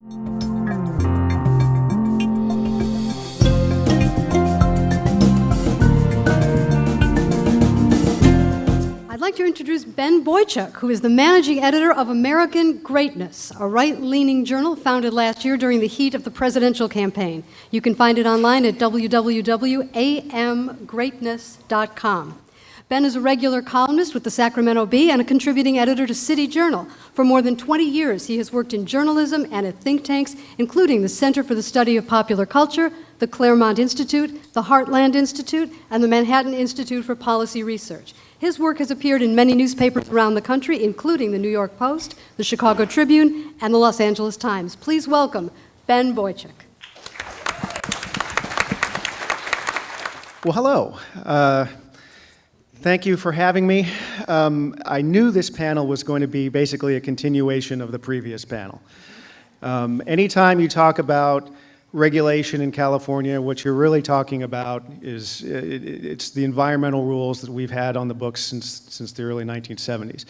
I'd like to introduce Ben Boychuk, who is the managing editor of American Greatness, a right-leaning journal founded last year during the heat of the presidential campaign. You can find it online at www.amgreatness.com. Ben is a regular columnist with the Sacramento Bee and a contributing editor to City Journal. For more than 20 years, he has worked in journalism and at think tanks, including the Center for the Study of Popular Culture, the Claremont Institute, the Heartland Institute, and the Manhattan Institute for Policy Research. His work has appeared in many newspapers around the country, including the New York Post, the Chicago Tribune, and the Los Angeles Times. Please welcome Ben Boychuk. Well, hello. Thank you for having me. I knew this panel was going to be basically a continuation of the previous panel. Anytime you talk about regulation in California, what you're really talking about is it's the environmental rules that we've had on the books since the early 1970s.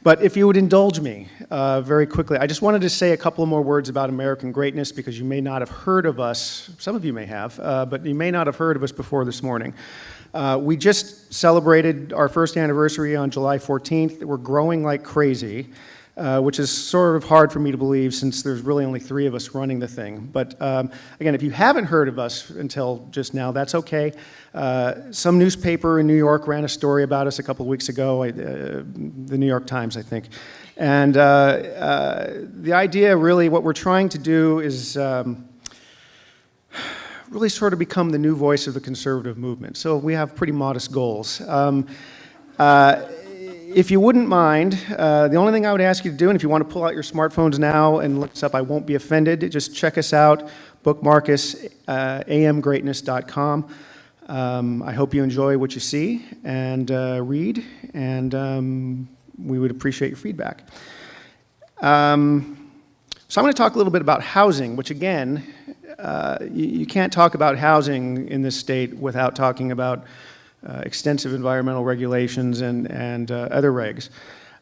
But if you would indulge me very quickly, I just wanted to say a couple more words about American Greatness because you may not have heard of us, some of you may have, but you may not have heard of us before this morning. We just celebrated our first anniversary on July 14th. We're growing like crazy, which is sort of hard for me to believe since there's really only 3 of us running the thing. But again, if you haven't heard of us until just now, that's okay. Some newspaper in New York ran a story about us a couple of weeks ago, the New York Times, I think. And the idea really, what we're trying to do is really sort of become the new voice of the conservative movement. So we have pretty modest goals. If you wouldn't mind, the only thing I would ask you to do, and if you want to pull out your smartphones now and look us up, I won't be offended. Just check us out, bookmark us, amgreatness.com. I hope you enjoy what you see and read, and we would appreciate your feedback. So I'm going to talk a little bit about housing, which again, you can't talk about housing in this state without talking about extensive environmental regulations and other regs.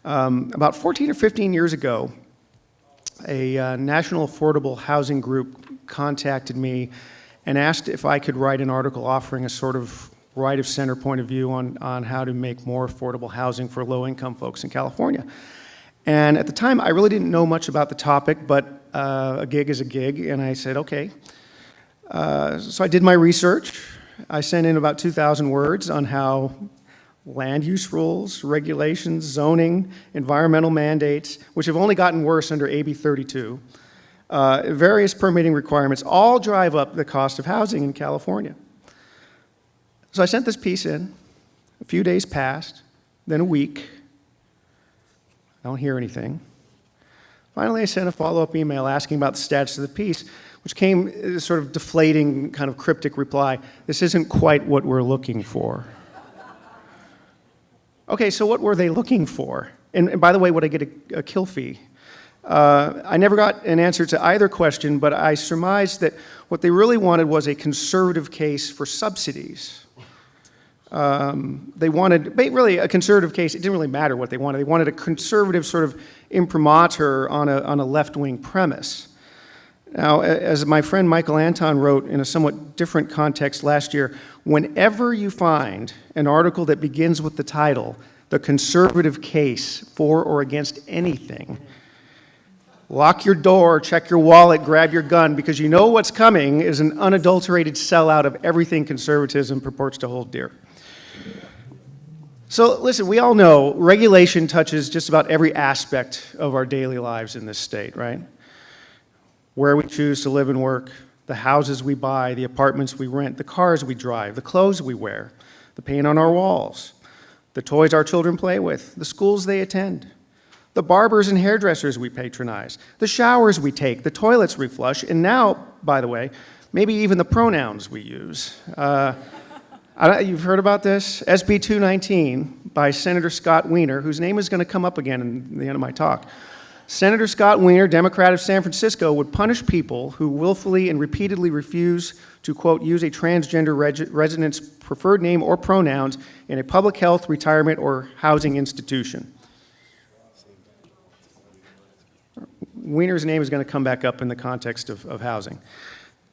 About 14 or 15 years ago, a national affordable housing group contacted me and asked if I could write an article offering a sort of right-of-center point of view on how to make more affordable housing for low-income folks in California. And at the time, I really didn't know much about the topic, but a gig is a gig, and I said, okay. So I did my research. I sent in about 2,000 words on how land use rules, regulations, zoning, environmental mandates, which have only gotten worse under AB 32, various permitting requirements, all drive up the cost of housing in California. So I sent this piece in. A few days passed, then a week. I don't hear anything. Finally, I sent a follow-up email asking about the status of the piece, which came as a sort of deflating, kind of cryptic reply. This isn't quite what we're looking for. Okay, so what were they looking for? And by the way, would I get a kill fee? I never got an answer to either question, but I surmised that what they really wanted was a conservative case for subsidies. They wanted, really a conservative case, it didn't really matter what they wanted. They wanted a conservative sort of imprimatur on a left-wing premise. Now, as my friend Michael Anton wrote in a somewhat different context last year, whenever you find an article that begins with the title, "The Conservative Case for or Against Anything," lock your door, check your wallet, grab your gun, because you know what's coming is an unadulterated sellout of everything conservatism purports to hold dear. So listen, we all know regulation touches just about every aspect of our daily lives in this state, right? Where we choose to live and work, the houses we buy, the apartments we rent, the cars we drive, the clothes we wear, the paint on our walls, the toys our children play with, the schools they attend, the barbers and hairdressers we patronize, the showers we take, the toilets we flush, and now, by the way, maybe even the pronouns we use. You've heard about this? SB 219 by Senator Scott Wiener, whose name is going to come up again in the end of my talk. Senator Scott Wiener, Democrat of San Francisco, would punish people who willfully and repeatedly refuse to, quote, use a transgender resident's preferred name or pronouns in a public health, retirement, or housing institution. Wiener's name is going to come back up in the context of housing.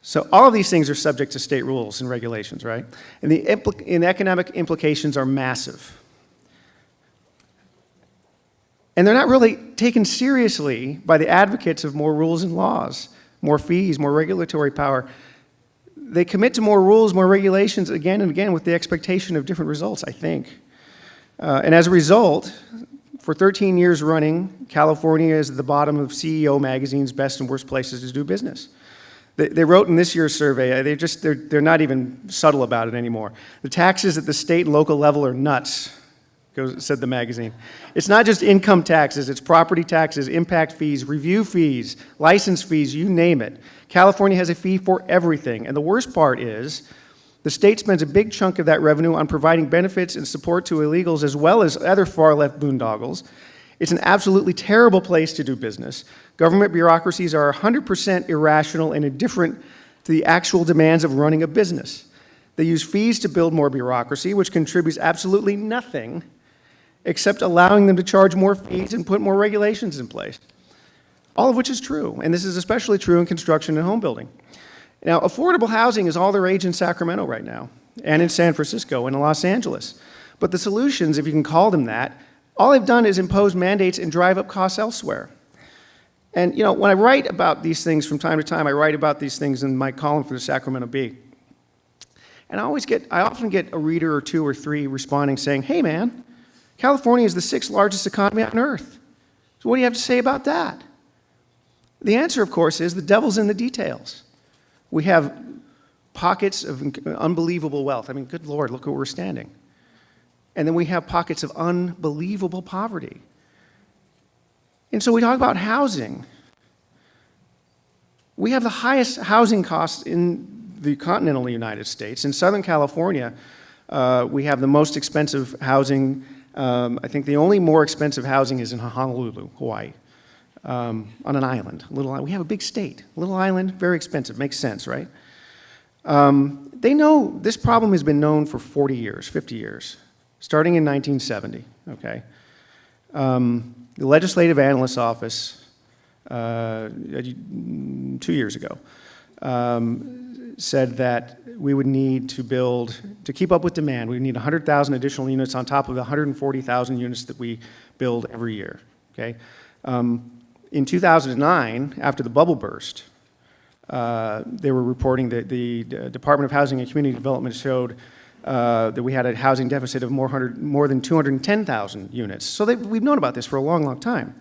So all of these things are subject to state rules and regulations, right? And the economic implications are massive. And they're not really taken seriously by the advocates of more rules and laws, more fees, more regulatory power. They commit to more rules, more regulations again and again with the expectation of different results, I think. And as a result, for 13 years running, California is at the bottom of CEO Magazine's best and worst places to do business. They wrote in this year's survey, they're not even subtle about it anymore. The taxes at the state and local level are nuts, said the magazine. It's not just income taxes, it's property taxes, impact fees, review fees, license fees, you name it. California has a fee for everything. And the worst part is, the state spends a big chunk of that revenue on providing benefits and support to illegals as well as other far-left boondoggles. It's an absolutely terrible place to do business. Government bureaucracies are 100% irrational and indifferent to the actual demands of running a business. They use fees to build more bureaucracy, which contributes absolutely nothing except allowing them to charge more fees and put more regulations in place. All of which is true, and this is especially true in construction and home building. Now, affordable housing is all the rage in Sacramento right now, and in San Francisco, and in Los Angeles. But the solutions, if you can call them that, all they've done is impose mandates and drive up costs elsewhere. And you know, when I write about these things from time to time, I write about these things in my column for the Sacramento Bee. And I often get a reader or two or three responding saying, hey man, California is the 6th largest economy on earth. So what do you have to say about that? The answer, of course, is the devil's in the details. We have pockets of unbelievable wealth. I mean, good Lord, look where we're standing. And then we have pockets of unbelievable poverty. And so we talk about housing. We have the highest housing costs in the continental United States. In Southern California, we have the most expensive housing. I think the only more expensive housing is in Honolulu, Hawaii, on an island. We have a big state. Little island, very expensive. Makes sense, right? They know this problem has been known for 40 years, 50 years. Starting in 1970, okay? The Legislative Analyst's Office, 2 years ago, said that we would need to build, to keep up with demand, we would need 100,000 additional units on top of the 140,000 units that we build every year, okay? In 2009, after the bubble burst, they were reporting that the Department of Housing and Community Development showed that we had a housing deficit of more than 210,000 units. So we've known about this for a long, long time.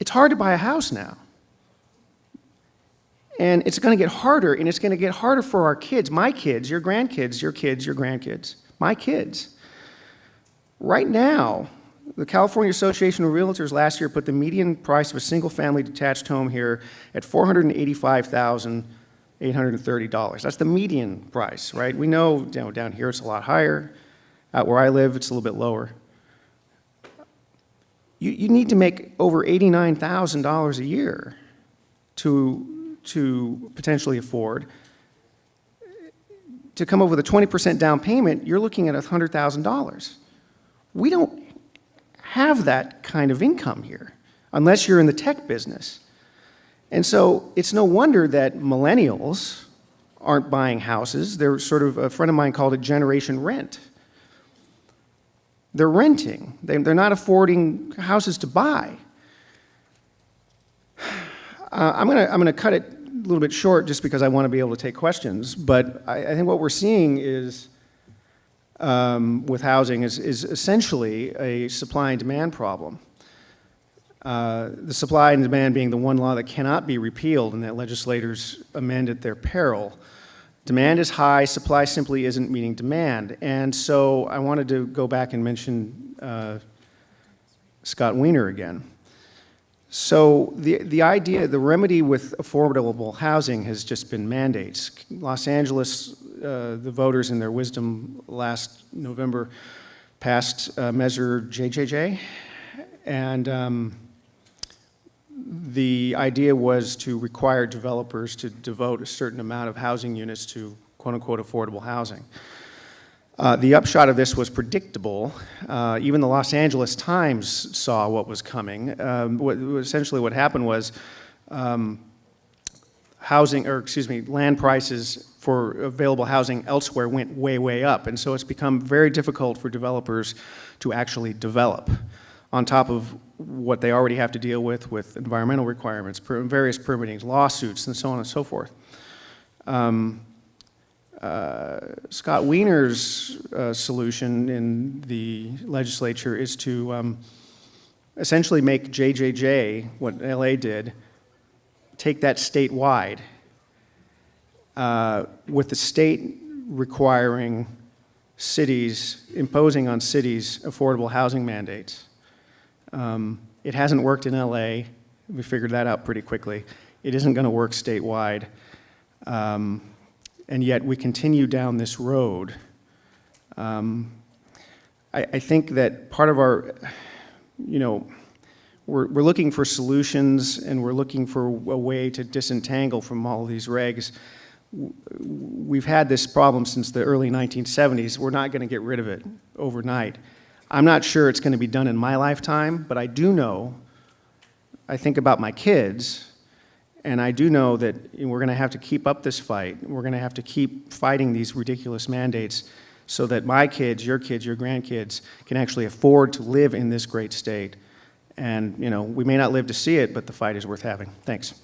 It's hard to buy a house now. And it's going to get harder, and it's going to get harder for our kids, my kids, your grandkids, your kids, your grandkids, my kids. Right now, the California Association of Realtors last year put the median price of a single-family detached home here at $485,830. That's the median price, right? We know down here it's a lot higher. Out where I live, it's a little bit lower. You need to make over $89,000 a year to potentially afford. To come up with a 20% down payment, you're looking at $100,000. We don't have that kind of income here, unless you're in the tech business. And so it's no wonder that millennials aren't buying houses. They're sort of, a friend of mine called it generation rent. They're renting. They're not affording houses to buy. I'm gonna cut it a little bit short just because I want to be able to take questions, but I think what we're seeing is, with housing is essentially a supply and demand problem. The supply and demand being the one law that cannot be repealed and that legislators amend at their peril. Demand is high, supply simply isn't meeting demand. And so I wanted to go back and mention Scott Wiener again. So the idea, the remedy with affordable housing has just been mandates. Los Angeles, the voters in their wisdom last November passed Measure JJJ, and the idea was to require developers to devote a certain amount of housing units to quote-unquote affordable housing. The upshot of this was predictable. Even the Los Angeles Times saw what was coming. Essentially what happened was land prices for available housing elsewhere went way, way up. And so it's become very difficult for developers to actually develop on top of what they already have to deal with environmental requirements, various permitting, lawsuits, and so on and so forth. Scott Wiener's solution in the legislature is to essentially make JJJ, what LA did, take that statewide, with the state requiring cities, imposing on cities affordable housing mandates. It hasn't worked in LA. We figured that out pretty quickly. It isn't going to work statewide. And yet we continue down this road. I think that part of our, we're looking for solutions, and we're looking for a way to disentangle from all of these regs. We've had this problem since the early 1970s. We're not going to get rid of it overnight. I'm not sure it's going to be done in my lifetime, but I do know, I think about my kids, and I do know that we're going to have to keep up this fight. We're going to have to keep fighting these ridiculous mandates so that my kids, your grandkids can actually afford to live in this great state. And, we may not live to see it, but the fight is worth having. Thanks.